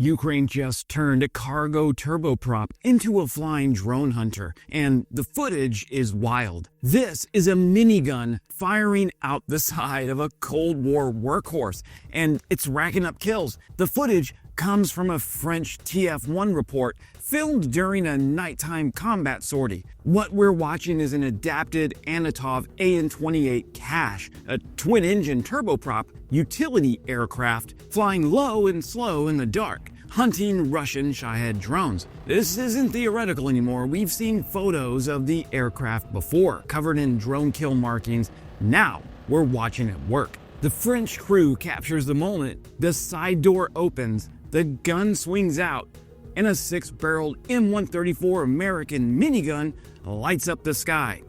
Ukraine just turned a cargo turboprop into a flying drone hunter, and the footage is wild. This is a minigun firing out the side of a Cold War workhorse, and it's racking up kills. The footage comes from a French TF1 report filmed during a nighttime combat sortie. What we're watching is an adapted Antonov An-28 Cache, a twin-engine turboprop utility aircraft flying low and slow in the dark, hunting Russian Shahed drones. This isn't theoretical anymore. We've seen photos of the aircraft before, covered in drone kill markings. Now we're watching it work. The French crew captures the moment. The side door opens, the gun swings out, and a 6-barreled M134 American minigun lights up the sky.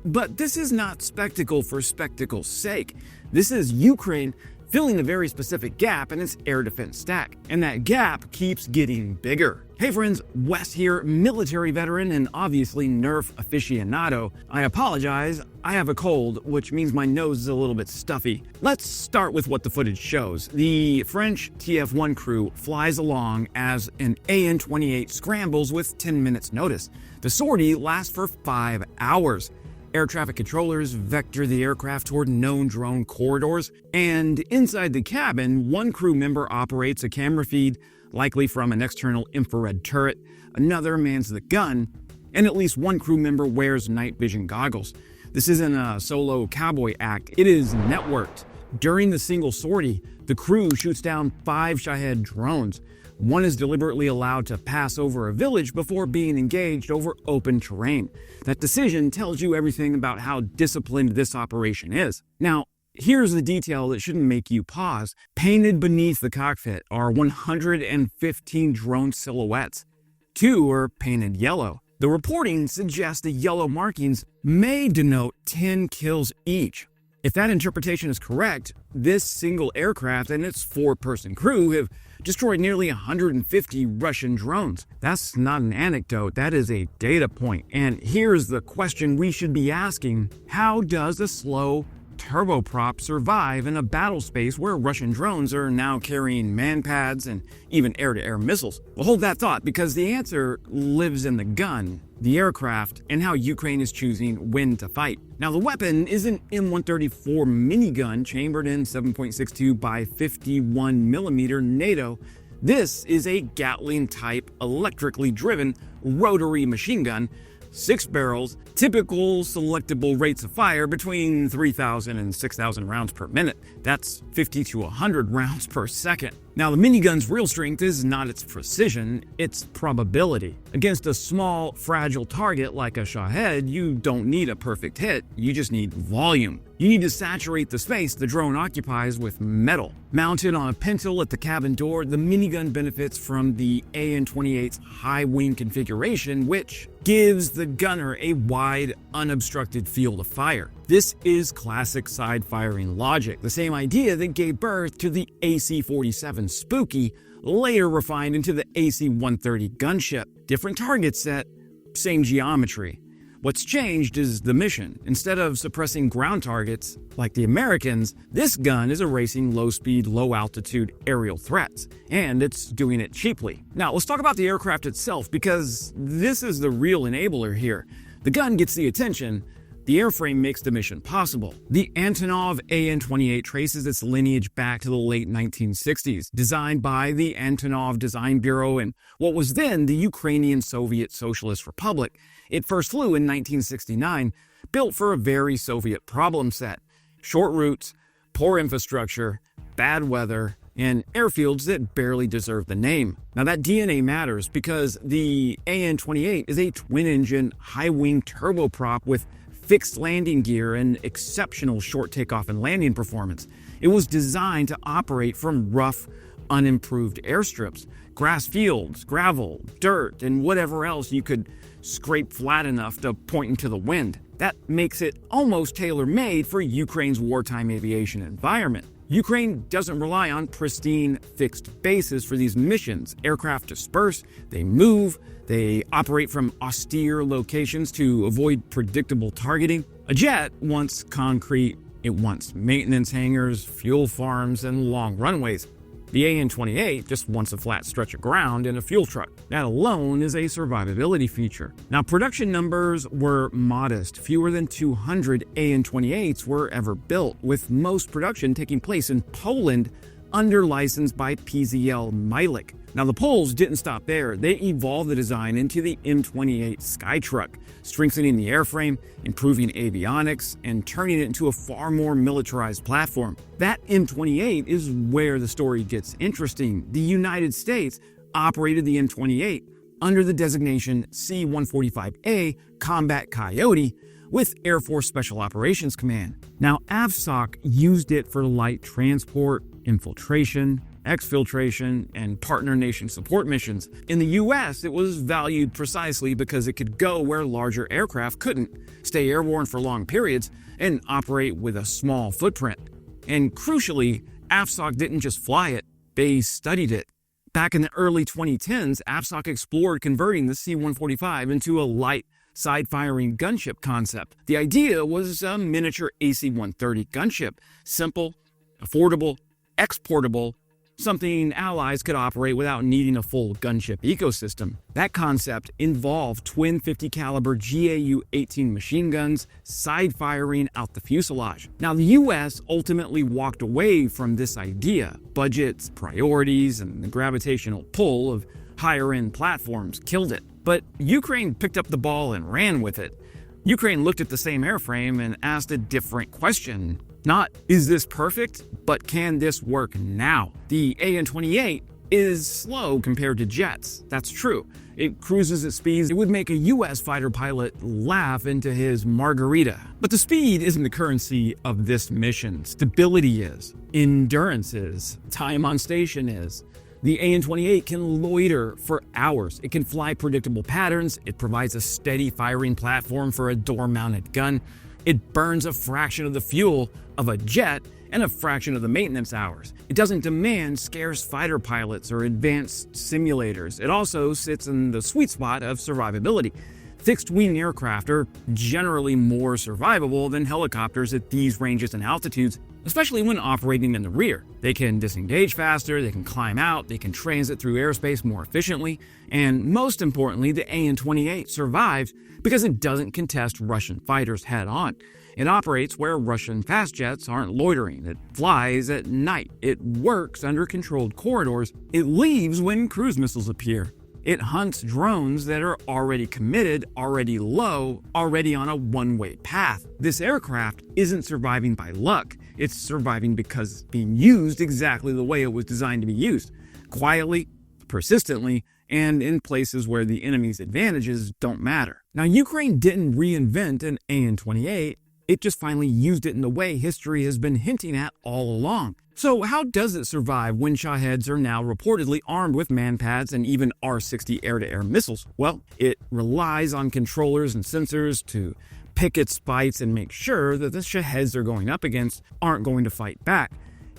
But this is not spectacle for spectacle's sake. This is Ukraine filling a very specific gap in its air defense stack, and that gap keeps getting bigger. Hey friends, Wes here, military veteran and obviously Nerf aficionado. I apologize, I have a cold, which means my nose is a little bit stuffy. Let's start with what the footage shows. The French TF1 crew flies along as an An-28 scrambles with 10 minutes notice. The sortie lasts for 5 hours. Air traffic controllers vector the aircraft toward known drone corridors, and inside the cabin, one crew member operates a camera feed, likely from an external infrared turret, another mans the gun, and at least one crew member wears night vision goggles. This isn't a solo cowboy act, it is networked. During the single sortie, the crew shoots down 5 Shahed drones. One is deliberately allowed to pass over a village before being engaged over open terrain. That decision tells you everything about how disciplined this operation is. Now, here's the detail that shouldn't make you pause. Painted beneath the cockpit are 115 drone silhouettes. 2 are painted yellow. The reporting suggests the yellow markings may denote 10 kills each. If that interpretation is correct, this single aircraft and its 4-person crew have destroyed nearly 150 Russian drones. That's not an anecdote, that is a data point. And here's the question we should be asking: how does a slow turboprop survive in a battle space where Russian drones are now carrying manpads and even air-to-air missiles? Well, hold that thought, because the answer lives in the gun, the aircraft, and how Ukraine is choosing when to fight. Now, the weapon is an M134 Minigun chambered in 7.62 by 51 millimeter NATO. This is a Gatling-type electrically driven rotary machine gun, 6 barrels, typical selectable rates of fire between 3,000 and 6,000 rounds per minute. That's 50 to 100 rounds per second. Now, the minigun's real strength is not its precision, it's probability. Against a small, fragile target like a Shahed, you don't need a perfect hit, you just need volume. You need to saturate the space the drone occupies with metal. Mounted on a pintle at the cabin door, the minigun benefits from the An-28's high wing configuration, which gives the gunner a wide, unobstructed field of fire. This is classic side-firing logic, the same idea that gave birth to the AC-47 Spooky, later refined into the AC-130 gunship. Different target set, same geometry. What's changed is the mission. Instead of suppressing ground targets, like the Americans, this gun is erasing low-speed, low-altitude aerial threats, and it's doing it cheaply. Now, let's talk about the aircraft itself, because this is the real enabler here. The gun gets the attention, the airframe makes the mission possible. The Antonov An-28 traces its lineage back to the late 1960s, designed by the Antonov Design Bureau in what was then the Ukrainian Soviet Socialist Republic. It first flew in 1969, built for a very Soviet problem set: short routes, poor infrastructure, bad weather, and airfields that barely deserve the name. Now, that DNA matters because the An-28 is a twin-engine, high-wing turboprop with fixed landing gear and exceptional short takeoff and landing performance. It was designed to operate from rough, unimproved airstrips, grass fields, gravel, dirt, and whatever else you could scrape flat enough to point into the wind. That makes it almost tailor-made for Ukraine's wartime aviation environment. Ukraine doesn't rely on pristine, fixed bases for these missions. Aircraft disperse, they move, they operate from austere locations to avoid predictable targeting. A jet wants concrete, It wants maintenance hangars, fuel farms, and long runways. The An-28 just wants a flat stretch of ground and a fuel truck. That alone is a survivability feature. Now, production numbers were modest. Fewer than 200 An-28s were ever built, with most production taking place in Poland under license by PZL Milik. Now, the Poles didn't stop there. They evolved the design into the M28 Skytruck, strengthening the airframe, improving avionics, and turning it into a far more militarized platform. That M28 is where the story gets interesting. The United States operated the M28 under the designation C-145A Combat Coyote with Air Force Special Operations Command. Now, AFSOC used it for light transport, infiltration, exfiltration, and partner nation support missions. In the US, it was valued precisely because it could go where larger aircraft couldn't, stay airborne for long periods, and operate with a small footprint. And crucially, AFSOC didn't just fly it, they studied it. Back in the early 2010s, AFSOC explored converting the C-145 into a light side-firing gunship concept. The idea was a miniature AC-130 gunship, simple, affordable, exportable, something allies could operate without needing a full gunship ecosystem. That concept involved twin 50 caliber GAU-18 machine guns side-firing out the fuselage. Now, the US ultimately walked away from this idea. Budgets, priorities, and the gravitational pull of higher-end platforms killed it. But Ukraine picked up the ball and ran with it. Ukraine looked at the same airframe and asked a different question. Not, is this perfect, but can this work now? The An-28 is slow compared to jets. That's true. It cruises at speeds it would make a US fighter pilot laugh into his margarita. But the speed isn't the currency of this mission. Stability is. Endurance is. Time on station is. The An-28 can loiter for hours. It can fly predictable patterns. It provides a steady firing platform for a door-mounted gun. It burns a fraction of the fuel of a jet and a fraction of the maintenance hours. It doesn't demand scarce fighter pilots or advanced simulators. It also sits in the sweet spot of survivability. Fixed-wing aircraft are generally more survivable than helicopters at these ranges and altitudes, especially when operating in the rear. They can disengage faster, they can climb out, they can transit through airspace more efficiently, and most importantly, the An-28 survives because it doesn't contest Russian fighters head-on. It operates where Russian fast jets aren't loitering. It flies at night. It works under controlled corridors. It leaves when cruise missiles appear. It hunts drones that are already committed, already low, already on a one-way path. This aircraft isn't surviving by luck. It's surviving because it's being used exactly the way it was designed to be used. Quietly, persistently, and in places where the enemy's advantages don't matter. Now, Ukraine didn't reinvent an An-28. It just finally used it in the way history has been hinting at all along. So how does it survive when Shaheds are now reportedly armed with manpads and even R-60 air-to-air missiles? Well, it relies on controllers and sensors to pick its fights and make sure that the Shaheds they're going up against aren't going to fight back.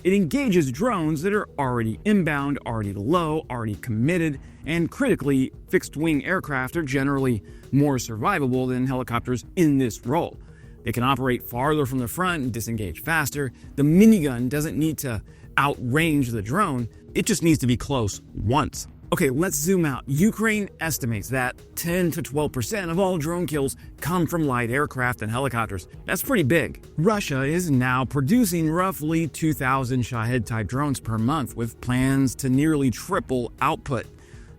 It engages drones that are already inbound, already low, already committed, and critically, fixed-wing aircraft are generally more survivable than helicopters in this role. They can operate farther from the front and disengage faster. The minigun doesn't need to outrange the drone, it just needs to be close once. Okay, let's zoom out. Ukraine estimates that 10 to 12% of all drone kills come from light aircraft and helicopters. That's pretty big. Russia is now producing roughly 2,000 Shahed-type drones per month with plans to nearly triple output.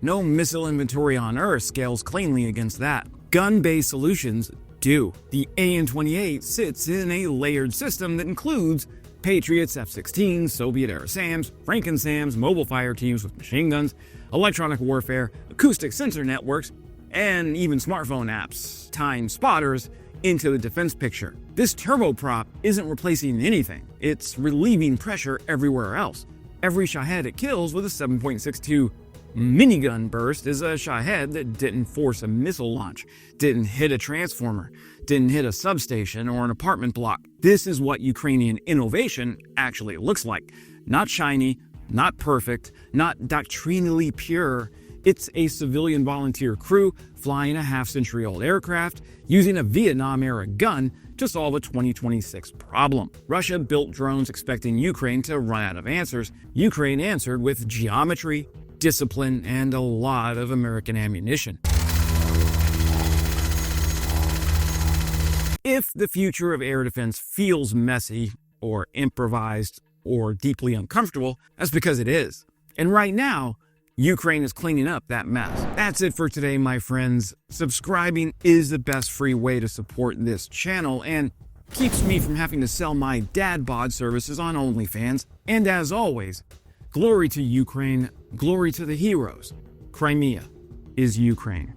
No missile inventory on Earth scales cleanly against that. Gun-based solutions do. The An-28 sits in a layered system that includes Patriots, F-16s, Soviet-era SAMs, Franken-SAMs, mobile fire teams with machine guns, electronic warfare, acoustic sensor networks, and even smartphone apps, tying spotters into the defense picture. This turboprop isn't replacing anything. It's relieving pressure everywhere else. Every Shahed it kills with a 7.62 minigun burst is a Shahed that didn't force a missile launch, didn't hit a transformer, didn't hit a substation or an apartment block. This is what Ukrainian innovation actually looks like. Not shiny, not perfect, not doctrinally pure. It's a civilian volunteer crew flying a half-century-old aircraft, using a Vietnam-era gun to solve a 2026 problem. Russia built drones expecting Ukraine to run out of answers. Ukraine answered with geometry, discipline, and a lot of American ammunition. If the future of air defense feels messy, or improvised, or deeply uncomfortable, that's because it is. And right now, Ukraine is cleaning up that mess. That's it for today, my friends. Subscribing is the best free way to support this channel and keeps me from having to sell my dad bod services on OnlyFans. And as always, glory to Ukraine, glory to the heroes. Crimea is Ukraine.